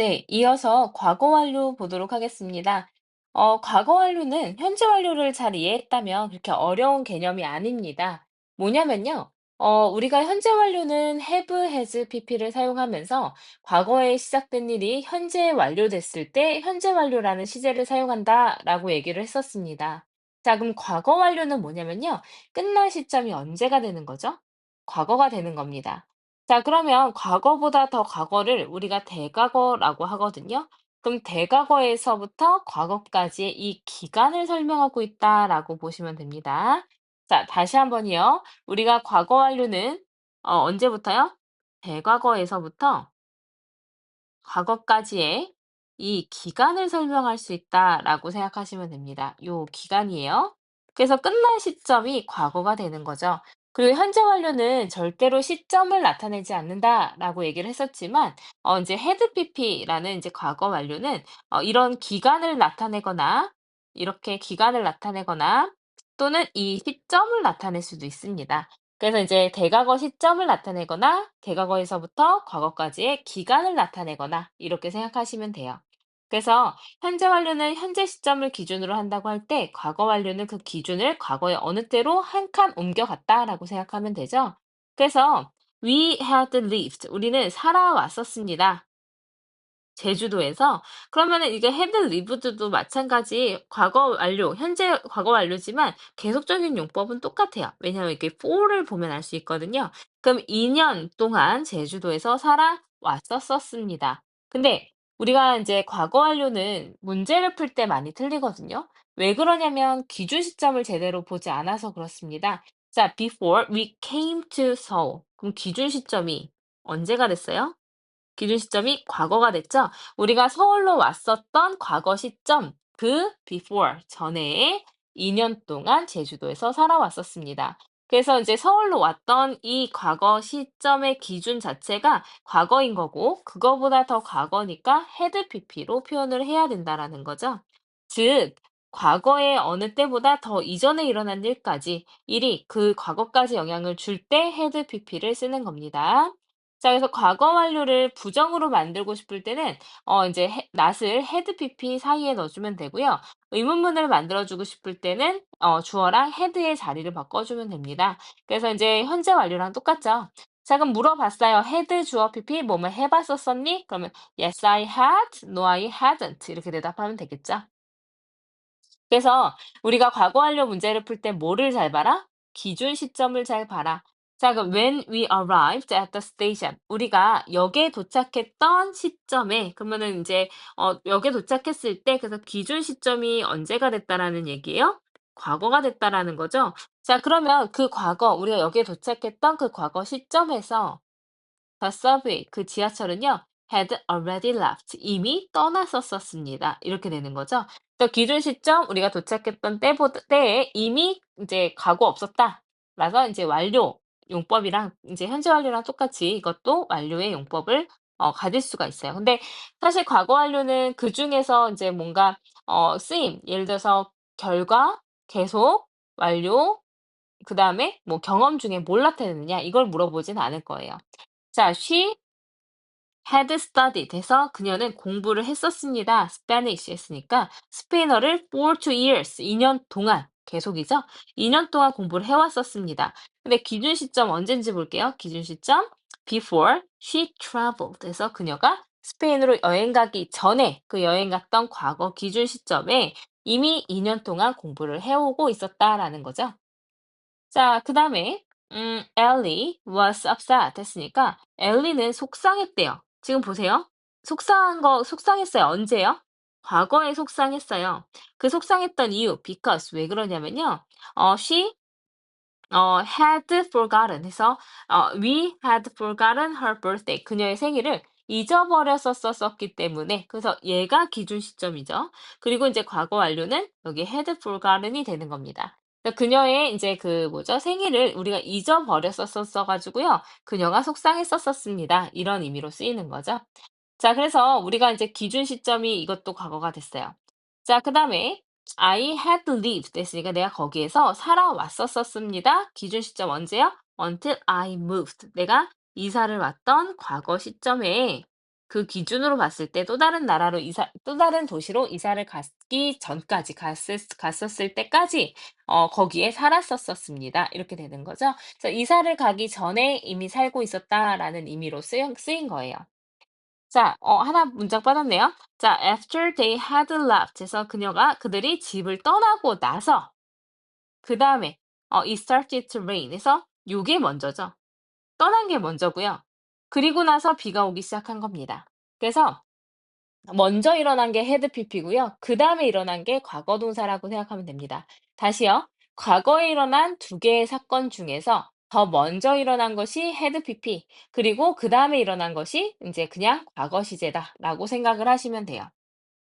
네, 이어서 과거 완료 보도록 하겠습니다. 과거 완료는 현재 완료를 잘 이해했다면 그렇게 어려운 개념이 아닙니다. 뭐냐면요. 우리가 현재 완료는 have, has, pp를 사용하면서 과거에 시작된 일이 현재에 완료됐을 때 현재 완료라는 시제를 사용한다라고 얘기를 했었습니다. 자, 그럼 과거 완료는 뭐냐면요. 끝날 시점이 언제가 되는 거죠? 과거가 되는 겁니다. 자, 그러면 과거보다 더 과거를 우리가 대과거라고 하거든요. 그럼 대과거에서부터 과거까지의 이 기간을 설명하고 있다라고 보시면 됩니다. 자, 다시 한번요. 우리가 과거 완료는 언제부터요? 대과거에서부터 과거까지의 이 기간을 설명할 수 있다라고 생각하시면 됩니다. 요 기간이에요. 그래서 끝날 시점이 과거가 되는 거죠. 그리고 현재 완료는 절대로 시점을 나타내지 않는다라고 얘기를 했었지만, 이제 had pp라는 이제 과거 완료는 이런 기간을 나타내거나 이렇게 기간을 나타내거나 또는 이 시점을 나타낼 수도 있습니다. 그래서 이제 대과거 시점을 나타내거나 대과거에서부터 과거까지의 기간을 나타내거나 이렇게 생각하시면 돼요. 그래서 현재 완료는 현재 시점을 기준으로 한다고 할 때 과거 완료는 그 기준을 과거의 어느 때로 한 칸 옮겨갔다라고 생각하면 되죠. 그래서 we had lived 우리는 살아왔었습니다. 제주도에서. 그러면은 이게 had lived도 마찬가지 과거 완료, 현재 과거 완료지만 계속적인 용법은 똑같아요. 왜냐하면 이게 for를 보면 알 수 있거든요. 그럼 2년 동안 제주도에서 살아왔었습니다. 근데 우리가 이제 과거 완료는 문제를 풀 때 많이 틀리거든요. 왜 그러냐면 기준 시점을 제대로 보지 않아서 그렇습니다. 자, before we came to Seoul. 그럼 기준 시점이 언제가 됐어요? 기준 시점이 과거가 됐죠? 우리가 서울로 왔었던 과거 시점, 그 before, 전에 2년 동안 제주도에서 살아왔었습니다. 그래서 이제 서울로 왔던 이 과거 시점의 기준 자체가 과거인 거고, 그거보다 더 과거니까 had pp로 표현을 해야 된다라는 거죠. 즉, 과거의 어느 때보다 더 이전에 일어난 일까지, 일이 그 과거까지 영향을 줄 때 had pp를 쓰는 겁니다. 자, 그래서 과거 완료를 부정으로 만들고 싶을 때는 이제 not을 had pp 사이에 넣어주면 되고요. 의문문을 만들어주고 싶을 때는 주어랑 had의 자리를 바꿔주면 됩니다. 그래서 이제 현재 완료랑 똑같죠. 자, 그럼 물어봤어요. had 주어 pp 뭐뭐 해봤었었니? 그러면 yes I had, no I hadn't 이렇게 대답하면 되겠죠. 그래서 우리가 과거 완료 문제를 풀 때 뭐를 잘 봐라? 기준 시점을 잘 봐라. 자, 그럼 when we arrived at the station. 우리가 역에 도착했던 시점에, 그러면은 이제, 역에 도착했을 때, 그래서 기준 시점이 언제가 됐다라는 얘기예요? 과거가 됐다라는 거죠. 자, 그러면 그 과거, 우리가 역에 도착했던 그 과거 시점에서 The subway, 그 지하철은요, had already left. 이미 떠났었습니다. 이렇게 되는 거죠. 또 기준 시점, 우리가 도착했던 때에 이미 이제 가고 없었다. 라서 이제 완료 용법이랑 이제 현재 완료랑 똑같이 이것도 완료의 용법을 가질 수가 있어요. 근데 사실 과거 완료는 그 중에서 이제 뭔가 쓰임, 예를 들어서 결과, 계속, 완료, 그 다음에 뭐 경험 중에 뭘 나타내느냐 이걸 물어보진 않을 거예요. 자, she had studied 해서 그녀는 공부를 했었습니다. Spanish 했으니까 스페인어를 for 2 years, 2년 동안 계속이죠. 2년 동안 공부를 해왔었습니다. 근데 기준 시점 언젠지 볼게요. 기준 시점 before she traveled 해서 그녀가 스페인으로 여행 가기 전에 그 여행 갔던 과거 기준 시점에 이미 2년 동안 공부를 해오고 있었다라는 거죠. 자, 그다음에 Ellie was upset 했으니까 엘리는 속상했대요. 지금 보세요. 속상했어요. 언제요? 과거에 속상했어요. 그 속상했던 이유 because 왜 그러냐면요. she had forgotten 해서 we had forgotten her birthday. 그녀의 생일을 잊어버렸었었기 때문에 그래서 얘가 기준 시점이죠. 그리고 이제 과거 완료는 여기 had forgotten이 되는 겁니다. 그러니까 그녀의 이제 그 뭐죠? 생일을 우리가 잊어버렸었어 가지고요. 그녀가 속상했었습니다. 이런 의미로 쓰이는 거죠. 자, 그래서 우리가 이제 기준 시점이 이것도 과거가 됐어요. 자, 그다음에 I had lived 됐으니까 내가 거기에서 살아왔었습니다. 기준 시점 언제요? Until I moved. 내가 이사를 왔던 과거 시점에 그 기준으로 봤을 때 또 다른 도시로 이사를 갔기 전까지 갔었을 때까지 거기에 살았었습니다. 이렇게 되는 거죠. 그래서 이사를 가기 전에 이미 살고 있었다라는 의미로 쓰인 거예요. 자, 하나 문장 빠졌네요. 자, after they had left 해서 그들이 집을 떠나고 나서 그다음에 it started to rain 해서 요게 먼저죠. 떠난 게 먼저고요. 그리고 나서 비가 오기 시작한 겁니다. 그래서 먼저 일어난 게 had pp고요. 그다음에 일어난 게 과거 동사라고 생각하면 됩니다. 다시요. 과거에 일어난 두 개의 사건 중에서 더 먼저 일어난 것이 had pp 그리고 그다음에 일어난 것이 이제 그냥 과거 시제다라고 생각을 하시면 돼요.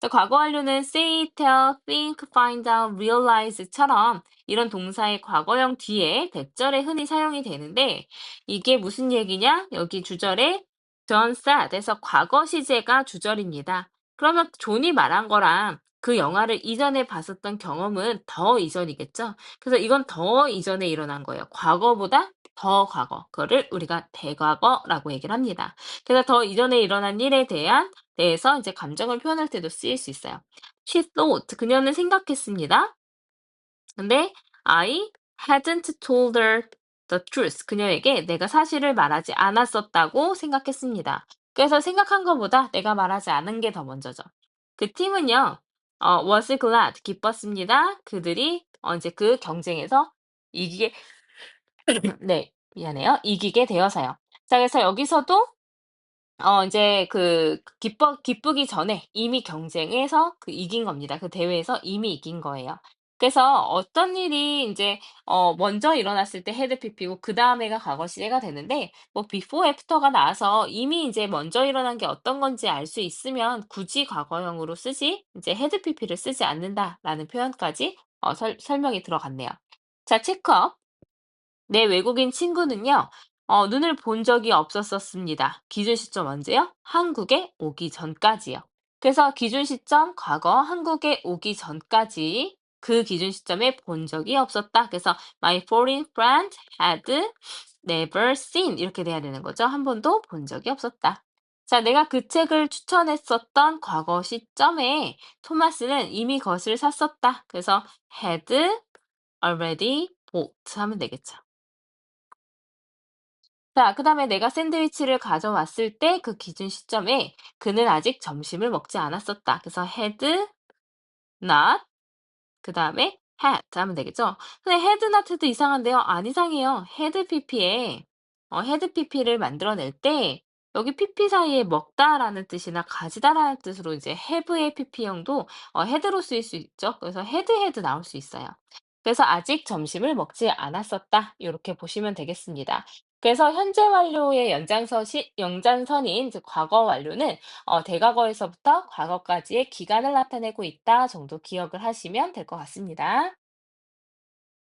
또 과거 완료는 say, tell, think, find out, realize처럼 이런 동사의 과거형 뒤에 대절에 흔히 사용이 되는데 이게 무슨 얘기냐? 여기 주절에 John said에서 과거 시제가 주절입니다. 그러면 존이 말한 거랑 그 영화를 이전에 봤었던 경험은 더 이전이겠죠? 그래서 이건 더 이전에 일어난 거예요. 과거보다 더 과거. 그거를 우리가 대과거라고 얘기를 합니다. 그래서 더 이전에 일어난 일에 대해서 이제 감정을 표현할 때도 쓰일 수 있어요. She thought 그녀는 생각했습니다. 근데 I hadn't told her the truth. 그녀에게 내가 사실을 말하지 않았었다고 생각했습니다. 그래서 생각한 것보다 내가 말하지 않은 게 더 먼저죠. 그 팀은요, was glad, 기뻤습니다. 그들이 이제 그 경쟁에서 이기게, 네, 미안해요. 이기게 되어서요. 자, 그래서 여기서도 인제 기쁘기 전에 이미 경쟁에서 이긴 겁니다. 그 대회에서 이미 이긴 거예요. 그래서 어떤 일이 인제 먼저 일어났을 때 had pp고 그다음에가 과거 시제가 되는데 뭐 before, after가 나와서 이미 인제 먼저 일어난 게 어떤 건지 알 수 있으면 굳이 과거형으로 쓰지 이제 had pp를 쓰지 않는다라는 표현까지 설명이 들어갔네요. 자, 체크업. 내 외국인 친구는요, 눈을 본 적이 없었었습니다. 기준 시점 언제요? 한국에 오기 전까지요. 그래서 기준 시점 과거 한국에 오기 전까지 그 기준 시점에 본 적이 없었다. 그래서 my foreign friend had never seen 이렇게 돼야 되는 거죠. 한 번도 본 적이 없었다. 자, 내가 그 책을 추천했었던 과거 시점에 토마스는 이미 그것을 샀었다. 그래서 had already bought 하면 되겠죠. 자, 그다음에 내가 샌드위치를 가져왔을 때 그 기준 시점에 그는 아직 점심을 먹지 않았었다. 그래서 had not 그다음에 had 하면 되겠죠. 근데 had not도 이상한데요. 안 이상해요. had pp에 had pp를 만들어낼 때 여기 pp 사이에 먹다라는 뜻이나 가지다라는 뜻으로 이제 have의 pp형도 had로 쓰일 수 있죠. 그래서 had 나올 수 있어요. 그래서 아직 점심을 먹지 않았었다. 이렇게 보시면 되겠습니다. 그래서 현재 완료의 연장선인 즉 과거 완료는 대과거에서부터 과거까지의 기간을 나타내고 있다 정도 기억을 하시면 될 것 같습니다.